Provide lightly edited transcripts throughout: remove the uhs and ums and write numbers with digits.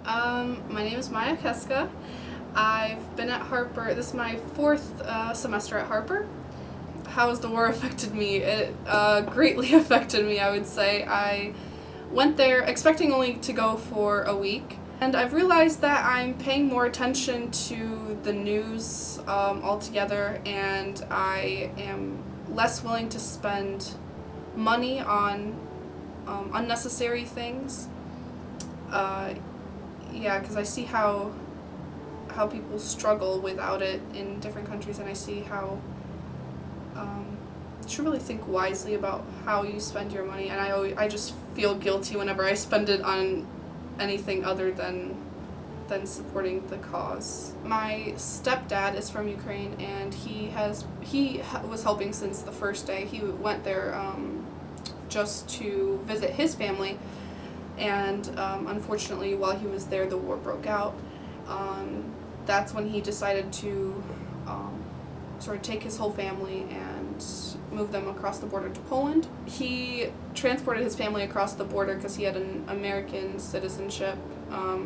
My name is Maya Keska. I've been at Harper. This is my fourth semester at Harper. How has the war affected me? It greatly affected me, I would say. I went there expecting only to go for a week, and I've realized that I'm paying more attention to the news altogether, and I am less willing to spend money on unnecessary things. Uh, yeah, because I see how people struggle without it in different countries, and I see how you should really think wisely about how you spend your money. And I just feel guilty whenever I spend it on anything other than supporting the cause. My stepdad is from Ukraine, and he was helping since the first day. He went there just to visit his family, and unfortunately, while he was there, the war broke out. That's when he decided to sort of take his whole family and move them across the border to Poland. He transported his family across the border because he had an American citizenship,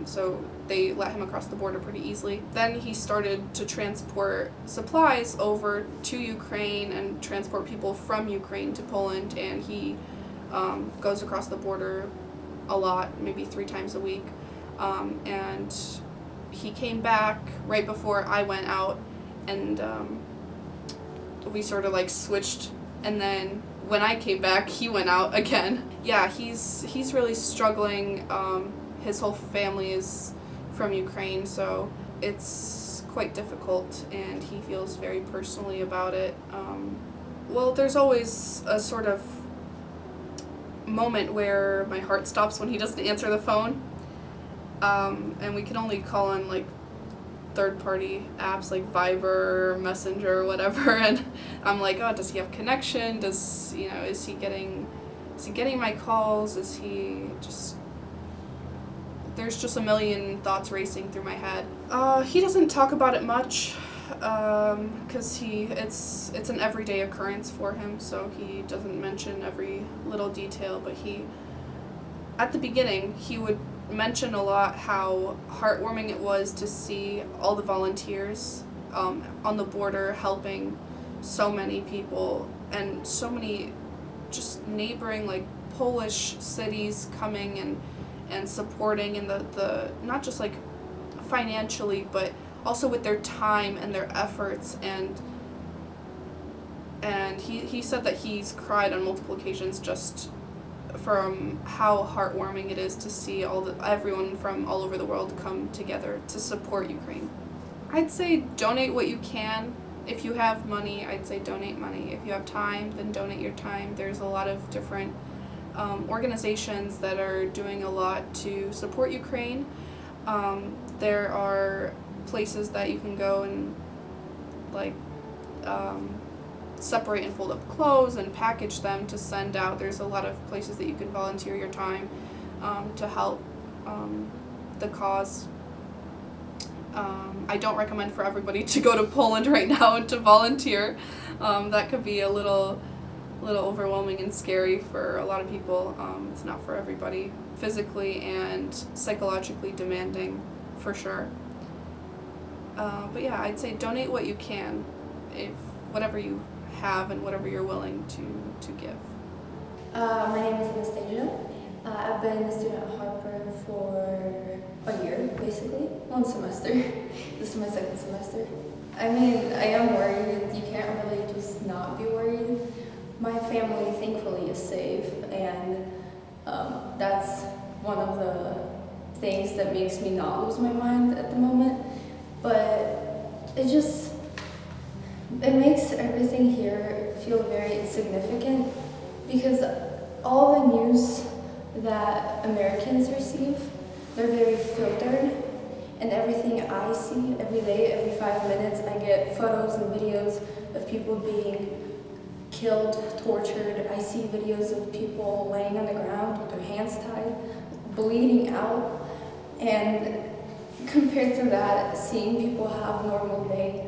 so they let him across the border pretty easily. Then he started to transport supplies over to Ukraine and transport people from Ukraine to Poland, and he goes across the border a lot, maybe 3 times a week. And he came back right before I went out, and we sort of like switched, and then when I came back, he went out again. Yeah, he's really struggling. His whole family is from Ukraine, so it's quite difficult, and he feels very personally about it. Well, there's always a sort of moment where my heart stops when he doesn't answer the phone, and we can only call on like third-party apps like Viber, Messenger, or whatever, and I'm like, oh, does he have connection? Is he getting my calls? Is he just... There's just a million thoughts racing through my head. He doesn't talk about it much, because it's an everyday occurrence for him, so he doesn't mention every little detail, but at the beginning, he would mention a lot how heartwarming it was to see all the volunteers on the border helping so many people, and so many just neighboring like Polish cities coming and supporting, and the not just like financially, but also with their time and their efforts, and he said that he's cried on multiple occasions just from how heartwarming it is to see everyone from all over the world come together to support Ukraine. I'd say donate what you can. If you have money, I'd say donate money. If you have time, then donate your time. There's a lot of different organizations that are doing a lot to support Ukraine. There are places that you can go and like separate and fold up clothes and package them to send out. There's a lot of places that you can volunteer your time to help the cause. I don't recommend for everybody to go to Poland right now and to volunteer. That could be a little overwhelming and scary for a lot of people. It's not for everybody. Physically and psychologically demanding, for sure. But yeah, I'd say donate what you can, if whatever you have and whatever you're willing to give. My name is Anastasia. I've been a student at Harper for a year, basically. 1 semester. This is my 2nd semester. I mean, I am worried. You can't really just not be worried. My family, thankfully, is safe, and that's one of the things that makes me not lose my mind at the moment. But it makes everything here feel very insignificant, because all the news that Americans receive, they're very filtered, and everything I see every day, every 5 minutes, I get photos and videos of people being killed, tortured. I see videos of people laying on the ground with their hands tied, bleeding out, and compared to that, seeing people have a normal day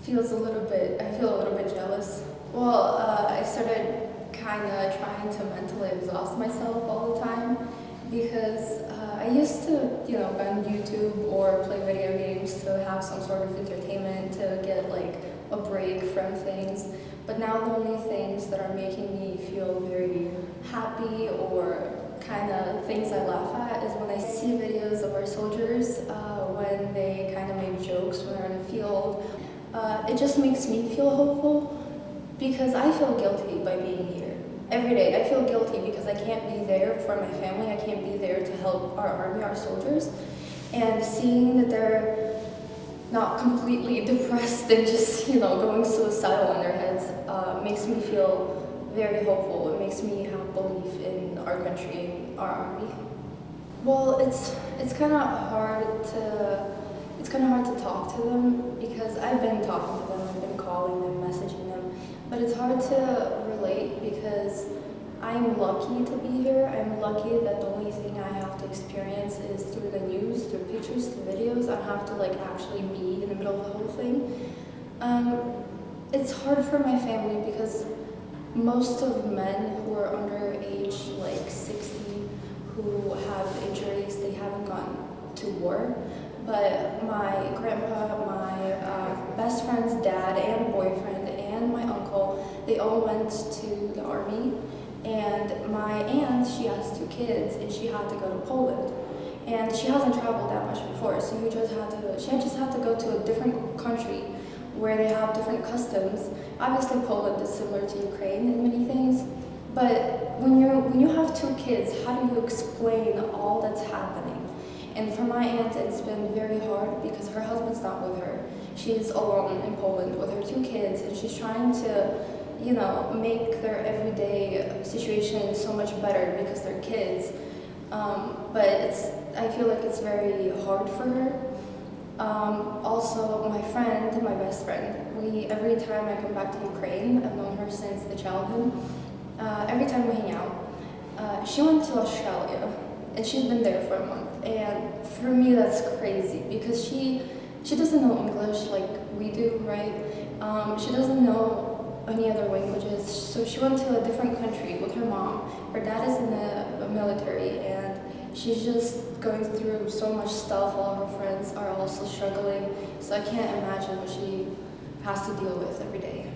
I feel a little bit jealous. Well, I started kind of trying to mentally exhaust myself all the time, because I used to, go on YouTube or play video games to have some sort of entertainment, to get like a break from things. But now the only things that are making me feel very happy or kind of things I laugh at is when I see videos of our soldiers when they kind of make jokes when they're in the field. It just makes me feel hopeful because I feel guilty by being here. Every day I feel guilty because I can't be there for my family, I can't be there to help our army, our soldiers, and seeing that they're not completely depressed and just, going suicidal in their heads makes me feel very hopeful. It makes me have belief in our country and our army. Well, it's kind of hard to talk to them because I've been talking to them, I've been calling them, messaging them, but it's hard to relate because I'm lucky to be here. I'm lucky that the only thing I have to experience is through the news, through pictures, through videos. I don't have to actually be in the middle of the whole thing. It's hard for my family because most of men who are under age 60, who have injuries, they haven't gone to war. But my grandpa, my best friend's dad and boyfriend and my uncle, they all went to the army. And my aunt, she has 2 kids and she had to go to Poland. And she hasn't traveled that much before, so she just had to go to a different country where they have different customs. Obviously Poland is similar to Ukraine in many things, but when you have 2 kids, how do you explain all that's happening? And for my aunt, it's been very hard because her husband's not with her. She's alone in Poland with her 2 kids, and she's trying to, make their everyday situation so much better because they're kids. But I feel like it's very hard for her. Also, my friend, my best friend, every time I come back to Ukraine, I've known her since the childhood, every time we hang out, she went to Australia, and she's been there for a month. And for me, that's crazy because she doesn't know English like we do, right? She doesn't know any other languages, so she went to a different country with her mom. Her dad is in the military, and she's just going through so much stuff. All her friends are also struggling, so I can't imagine what she has to deal with every day.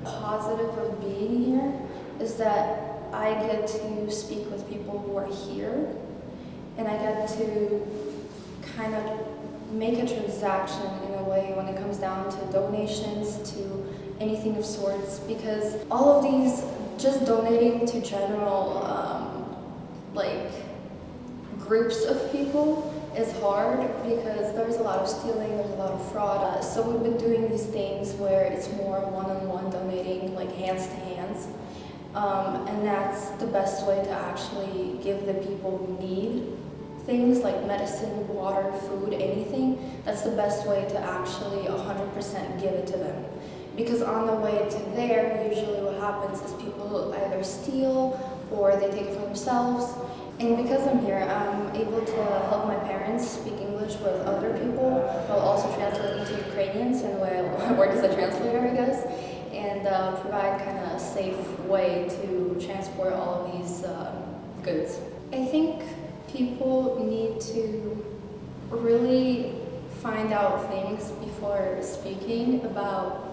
Positive of being here is that I get to speak with people who are here, and I get to kind of make a transaction in a way when it comes down to donations, to anything of sorts, because all of these, just donating to general groups of people is hard because there's a lot of stealing, there's a lot of fraud. So we've been doing these things where it's more one-on-one donating, like hands to hands. And that's the best way to actually give the people who need things like medicine, water, food, anything. That's the best way to actually 100% give it to them. Because on the way to there, usually what happens is people either steal or they take it for themselves. And because I'm here, I'm able to help my parents speak English with other people while also translating to Ukrainians, and while work as a translator, I guess, and provide kind of a safe way to transport all of these goods. I think people need to really find out things before speaking about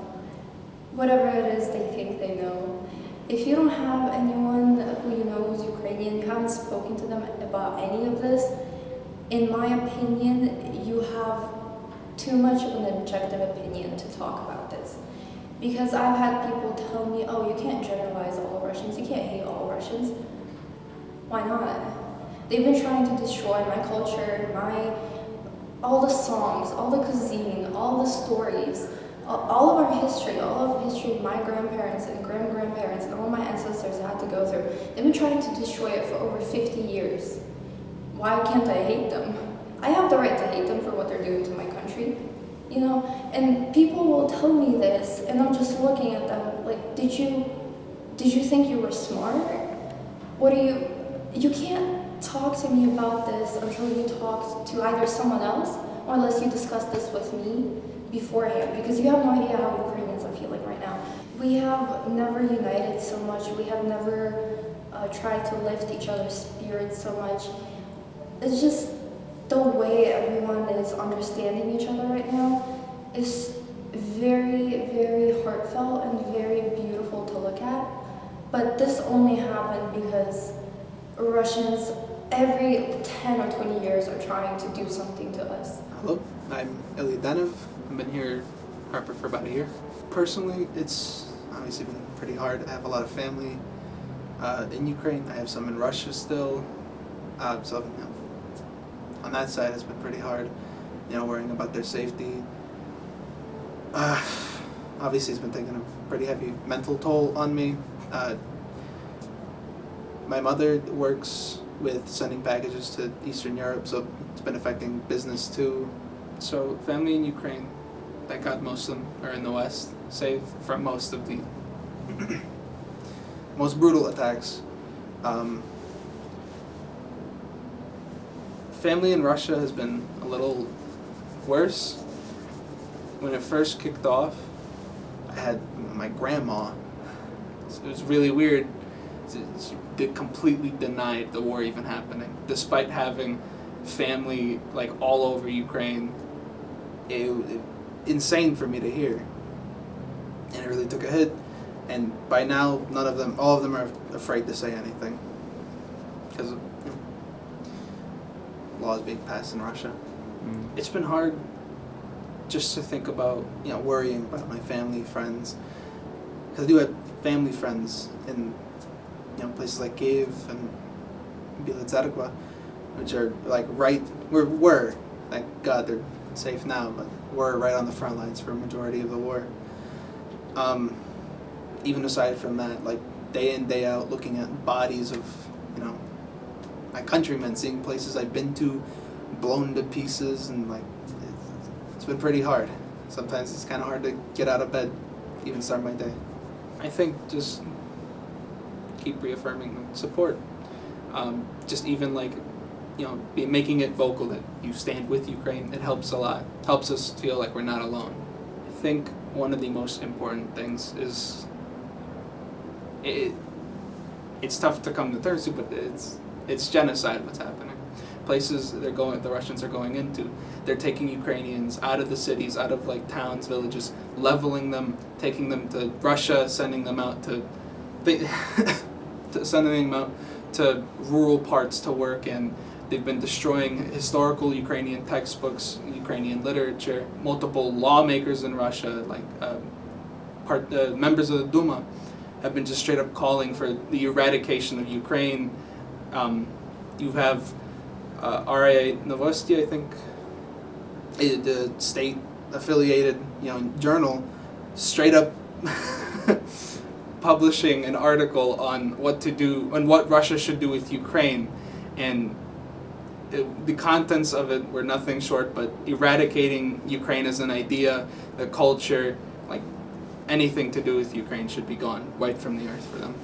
whatever it is they think they know. If you don't have anyone who you know who's Ukrainian, you haven't spoken to them about any of this, in my opinion, you have too much of an objective opinion to talk about this. Because I've had people tell me, oh, you can't generalize all Russians, you can't hate all Russians. Why not? They've been trying to destroy my culture, all the songs, all the cuisine, all the stories, all of our history, all of the history my grandparents and grandparents and all my ancestors had to go through. They've been trying to destroy it for over 50 years. Why can't I hate them? I have the right to hate them for what they're doing to my country, And people will tell me this, and I'm just looking at them like, did you think you were smart? You can't talk to me about this until you talk to either someone else or unless you discuss this with me beforehand, because you have no idea how Ukrainians are feeling right now. We have never united so much. We have never tried to lift each other's spirits so much. it's just the way everyone is understanding each other right now is very, very heartfelt and very beautiful to look at. But this only happened because Russians every 10 or 20 years are trying to do something to us. Hello, I'm Ilya. I've been here at Harper for about a year. Personally, it's obviously been pretty hard. I have a lot of family in Ukraine. I have some in Russia still. So you know, on that side, it's been pretty hard. You know, worrying about their safety. Obviously, it's been taking a pretty heavy mental toll on me. My mother works with sending packages to Eastern Europe, so it's been affecting business too. So family in Ukraine, thank God most of them are in the West, save from most of the most brutal attacks. Family in Russia has been a little worse. When it first kicked off, I had my grandma. It was really weird. They completely denied the war even happening, despite having family like all over Ukraine. It insane for me to hear, and it really took a hit. And by now, all of them are afraid to say anything because of laws being passed in Russia. It's been hard just to think about, worrying about my family, friends, because I do have family friends in places like Kiev and Bielizerkva, which are like were thank God they're safe now, but we're right on the front lines for a majority of the war. Even aside from that, like day in, day out, looking at bodies of, my countrymen, seeing places I've been to blown to pieces, and like it's been pretty hard. Sometimes it's kind of hard to get out of bed, even start my day. I think just keep reaffirming support. Just even like, making it vocal that you stand with Ukraine, it helps a lot. Helps us feel like we're not alone. I think one of the most important things is it's tough to come to terms with, but it's genocide what's happening. Places the Russians are going into, they're taking Ukrainians out of the cities, out of like towns, villages, leveling them, taking them to Russia, sending them out to rural parts to work in. They've been destroying historical Ukrainian textbooks, Ukrainian literature. Multiple lawmakers in Russia, like members of the Duma, have been just straight up calling for the eradication of Ukraine. You have RIA Novosti, I think, the state-affiliated journal, straight up publishing an article on what to do and what Russia should do with Ukraine, and the contents of it were nothing short but eradicating Ukraine as an idea, the culture, like anything to do with Ukraine should be gone, wiped from the earth for them.